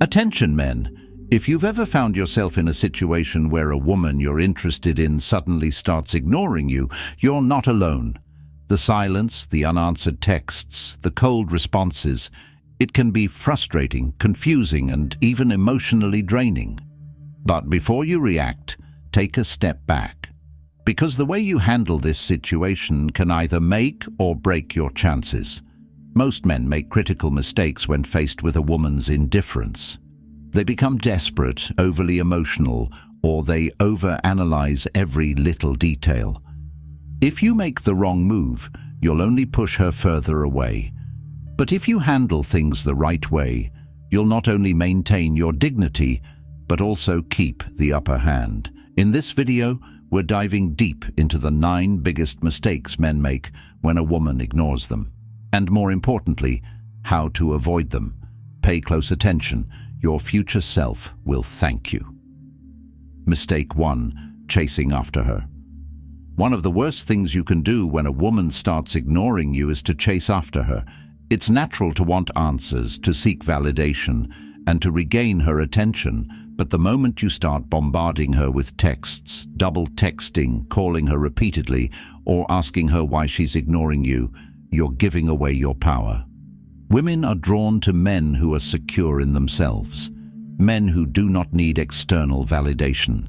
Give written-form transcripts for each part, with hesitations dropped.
Attention men, if you've ever found yourself in a situation where a woman you're interested in suddenly starts ignoring you, you're not alone. The silence, the unanswered texts, the cold responses, it can be frustrating, confusing, and even emotionally draining. But before you react, take a step back. Because the way you handle this situation can either make or break your chances. Most men make critical mistakes when faced with a woman's indifference. They become desperate, overly emotional, or they overanalyze every little detail. If you make the wrong move, you'll only push her further away. But if you handle things the right way, you'll not only maintain your dignity, but also keep the upper hand. In this video, we're diving deep into the 9 biggest mistakes men make when a woman ignores them. And more importantly, how to avoid them. Pay close attention. Your future self will thank you. Mistake 1. Chasing after her. One of the worst things you can do when a woman starts ignoring you is to chase after her. It's natural to want answers, to seek validation, and to regain her attention, but the moment you start bombarding her with texts, double texting, calling her repeatedly, or asking her why she's ignoring you, you're giving away your power. Women are drawn to men who are secure in themselves, men who do not need external validation.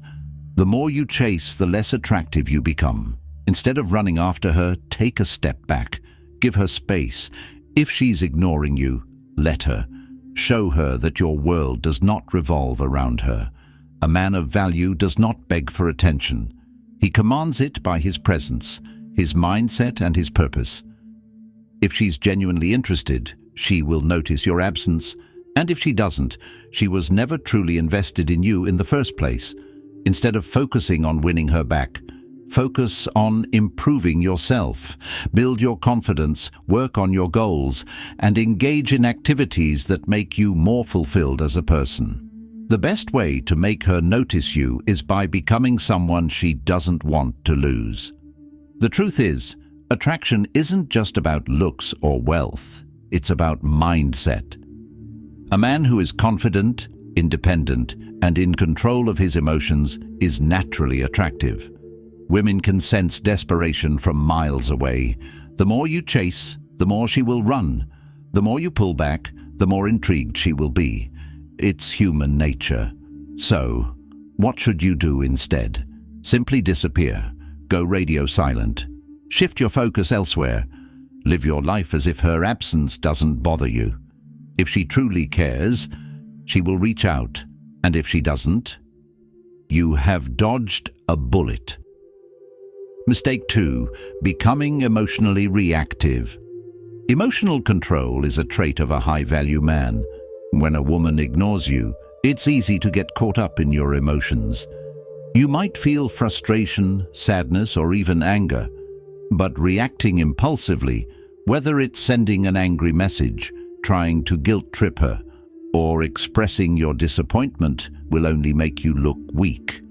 The more you chase, the less attractive you become. Instead of running after her, take a step back. Give her space. If she's ignoring you, let her. Show her that your world does not revolve around her. A man of value does not beg for attention. He commands it by his presence, his mindset, and his purpose. If she's genuinely interested, she will notice your absence, and if she doesn't, she was never truly invested in you in the first place. Instead of focusing on winning her back, focus on improving yourself. Build your confidence, work on your goals, and engage in activities that make you more fulfilled as a person. The best way to make her notice you is by becoming someone she doesn't want to lose. The truth is, attraction isn't just about looks or wealth. It's about mindset. A man who is confident, independent, and in control of his emotions is naturally attractive. Women can sense desperation from miles away. The more you chase, the more she will run. The more you pull back, the more intrigued she will be. It's human nature. So, what should you do instead? Simply disappear. Go radio silent. Shift your focus elsewhere. Live your life as if her absence doesn't bother you. If she truly cares, she will reach out. And if she doesn't, you have dodged a bullet. Mistake 2. Becoming emotionally reactive. Emotional control is a trait of a high-value man. When a woman ignores you, it's easy to get caught up in your emotions. You might feel frustration, sadness, or even anger. But reacting impulsively, whether it's sending an angry message, trying to guilt-trip her, or expressing your disappointment, will only make you look weak.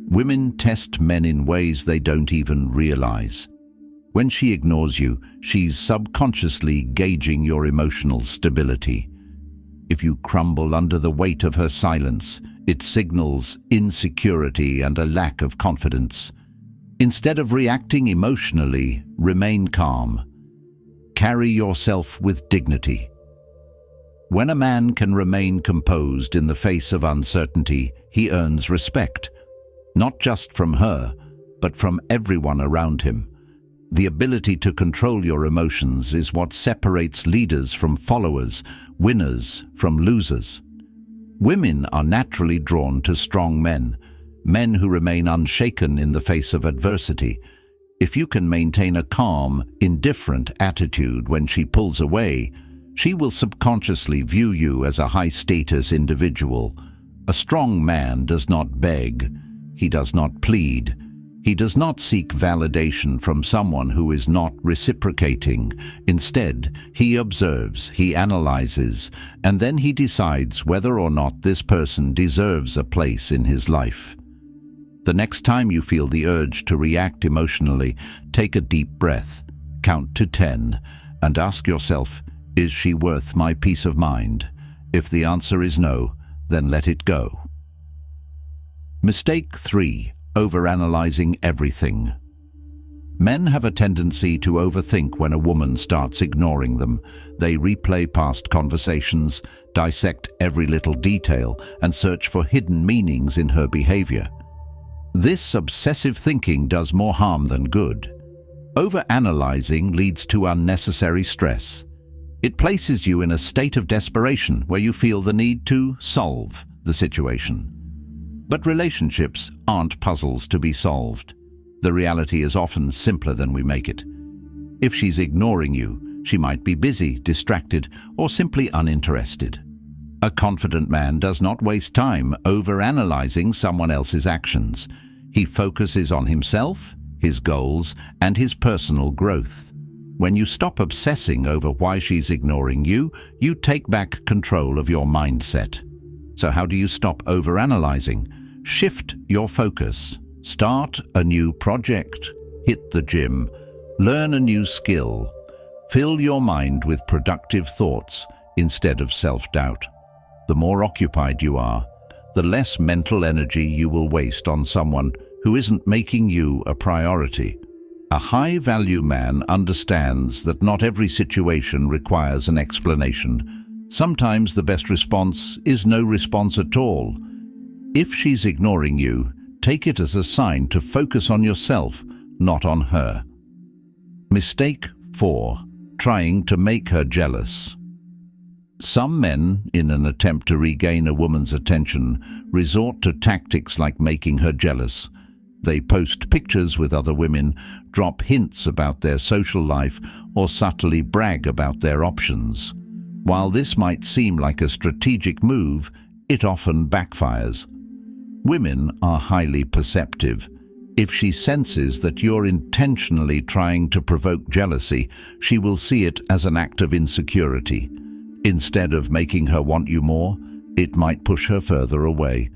Women test men in ways they don't even realize. When she ignores you, she's subconsciously gauging your emotional stability. If you crumble under the weight of her silence, it signals insecurity and a lack of confidence. Instead of reacting emotionally, remain calm. Carry yourself with dignity. When a man can remain composed in the face of uncertainty, he earns respect, not just from her, but from everyone around him. The ability to control your emotions is what separates leaders from followers, winners from losers. Women are naturally drawn to strong men, men who remain unshaken in the face of adversity. If you can maintain a calm, indifferent attitude when she pulls away, she will subconsciously view you as a high-status individual. A strong man does not beg. He does not plead. He does not seek validation from someone who is not reciprocating. Instead, he observes, he analyzes, and then he decides whether or not this person deserves a place in his life. The next time you feel the urge to react emotionally, take a deep breath, count to 10, and ask yourself, is she worth my peace of mind? If the answer is no, then let it go. Mistake 3. Overanalyzing everything. Men have a tendency to overthink when a woman starts ignoring them. They replay past conversations, dissect every little detail, and search for hidden meanings in her behavior. This obsessive thinking does more harm than good. Overanalyzing leads to unnecessary stress. It places you in a state of desperation where you feel the need to solve the situation. But relationships aren't puzzles to be solved. The reality is often simpler than we make it. If she's ignoring you, she might be busy, distracted, or simply uninterested. A confident man does not waste time overanalyzing someone else's actions. He focuses on himself, his goals, and his personal growth. When you stop obsessing over why she's ignoring you, you take back control of your mindset. So how do you stop overanalyzing? Shift your focus. Start a new project. Hit the gym. Learn a new skill. Fill your mind with productive thoughts instead of self-doubt. The more occupied you are, the less mental energy you will waste on someone who isn't making you a priority. A high-value man understands that not every situation requires an explanation. Sometimes the best response is no response at all. If she's ignoring you, take it as a sign to focus on yourself, not on her. Mistake 4. Trying to make her jealous. Some men, in an attempt to regain a woman's attention, resort to tactics like making her jealous. They post pictures with other women, drop hints about their social life, or subtly brag about their options. While this might seem like a strategic move, it often backfires. Women are highly perceptive. If she senses that you're intentionally trying to provoke jealousy, she will see it as an act of insecurity. Instead of making her want you more, it might push her further away.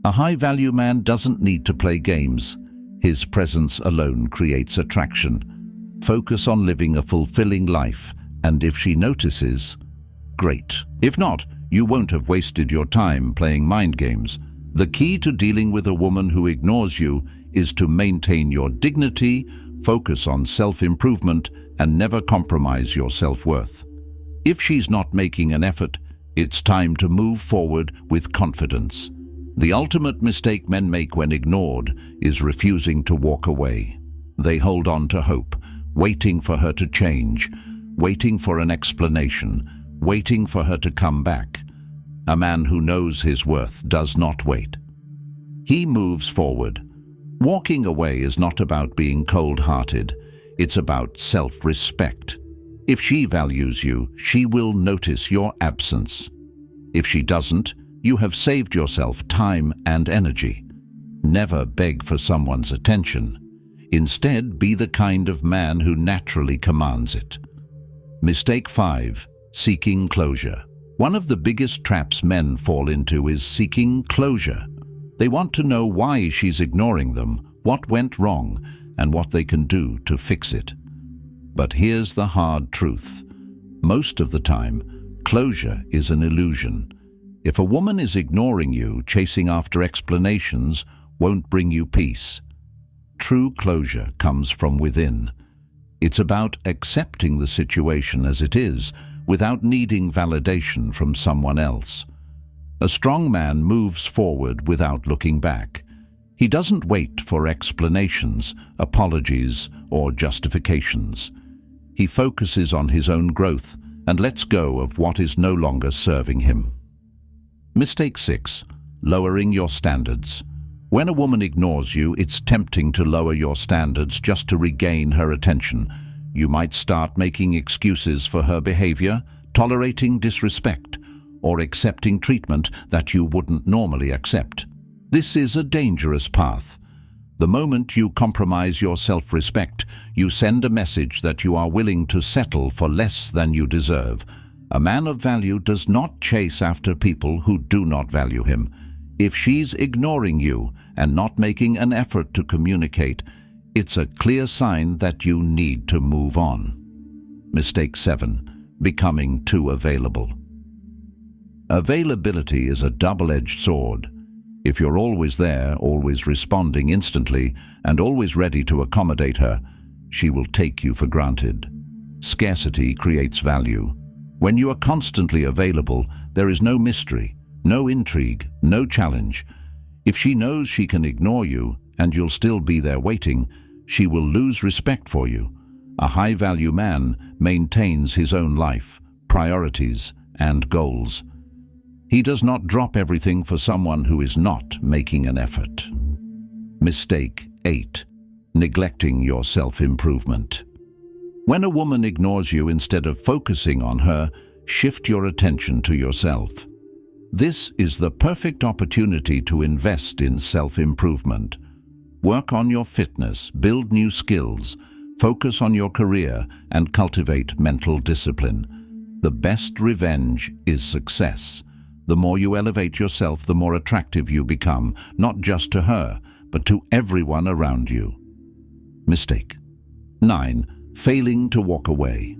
A high-value man doesn't need to play games. His presence alone creates attraction. Focus on living a fulfilling life, and if she notices, great. If not, you won't have wasted your time playing mind games. The key to dealing with a woman who ignores you is to maintain your dignity, focus on self-improvement, and never compromise your self-worth. If she's not making an effort, it's time to move forward with confidence. The ultimate mistake men make when ignored is refusing to walk away. They hold on to hope, waiting for her to change, waiting for an explanation, waiting for her to come back. A man who knows his worth does not wait. He moves forward. Walking away is not about being cold-hearted. It's about self-respect. If she values you, she will notice your absence. If she doesn't, you have saved yourself time and energy. Never beg for someone's attention. Instead, be the kind of man who naturally commands it. Mistake 5. Seeking closure. One of the biggest traps men fall into is seeking closure. They want to know why she's ignoring them, what went wrong, and what they can do to fix it. But here's the hard truth. Most of the time, closure is an illusion. If a woman is ignoring you, chasing after explanations won't bring you peace. True closure comes from within. It's about accepting the situation as it is, without needing validation from someone else. A strong man moves forward without looking back. He doesn't wait for explanations, apologies, or justifications. He focuses on his own growth and lets go of what is no longer serving him. Mistake 6. Lowering your standards. When a woman ignores you, it's tempting to lower your standards just to regain her attention. You might start making excuses for her behavior, tolerating disrespect, or accepting treatment that you wouldn't normally accept. This is a dangerous path. The moment you compromise your self-respect, you send a message that you are willing to settle for less than you deserve. A man of value does not chase after people who do not value him. If she's ignoring you and not making an effort to communicate, it's a clear sign that you need to move on. Mistake 7. Becoming too available. Availability is a double-edged sword. If you're always there, always responding instantly, and always ready to accommodate her, she will take you for granted. Scarcity creates value. When you are constantly available, there is no mystery, no intrigue, no challenge. If she knows she can ignore you, and you'll still be there waiting, she will lose respect for you. A high-value man maintains his own life, priorities, and goals. He does not drop everything for someone who is not making an effort. Mistake 8. Neglecting your self-improvement. When a woman ignores you instead of focusing on her, shift your attention to yourself. This is the perfect opportunity to invest in self-improvement. Work on your fitness, build new skills, focus on your career, and cultivate mental discipline. The best revenge is success. The more you elevate yourself, the more attractive you become, not just to her, but to everyone around you. Mistake 9. Failing to walk away.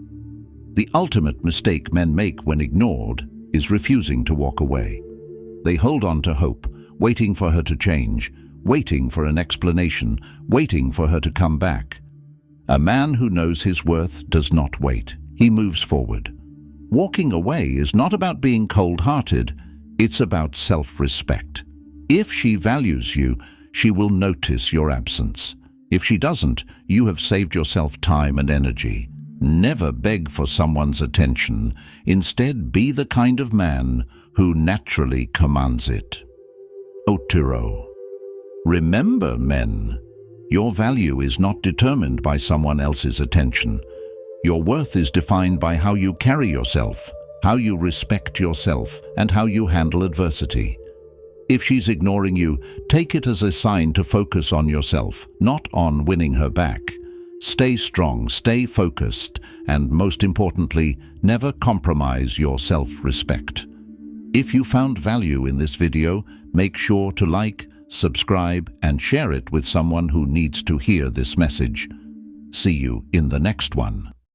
The ultimate mistake men make when ignored is refusing to walk away. They hold on to hope, waiting for her to change, waiting for an explanation, waiting for her to come back. A man who knows his worth does not wait. He moves forward. Walking away is not about being cold-hearted. It's about self-respect. If she values you, she will notice your absence. If she doesn't, you have saved yourself time and energy. Never beg for someone's attention. Instead, be the kind of man who naturally commands it. Oturo. Remember, men, your value is not determined by someone else's attention. Your worth is defined by how you carry yourself, how you respect yourself, and how you handle adversity. If she's ignoring you, take it as a sign to focus on yourself, not on winning her back. Stay strong, stay focused, and most importantly, never compromise your self-respect. If you found value in this video, make sure to like, subscribe, and share it with someone who needs to hear this message. See you in the next one.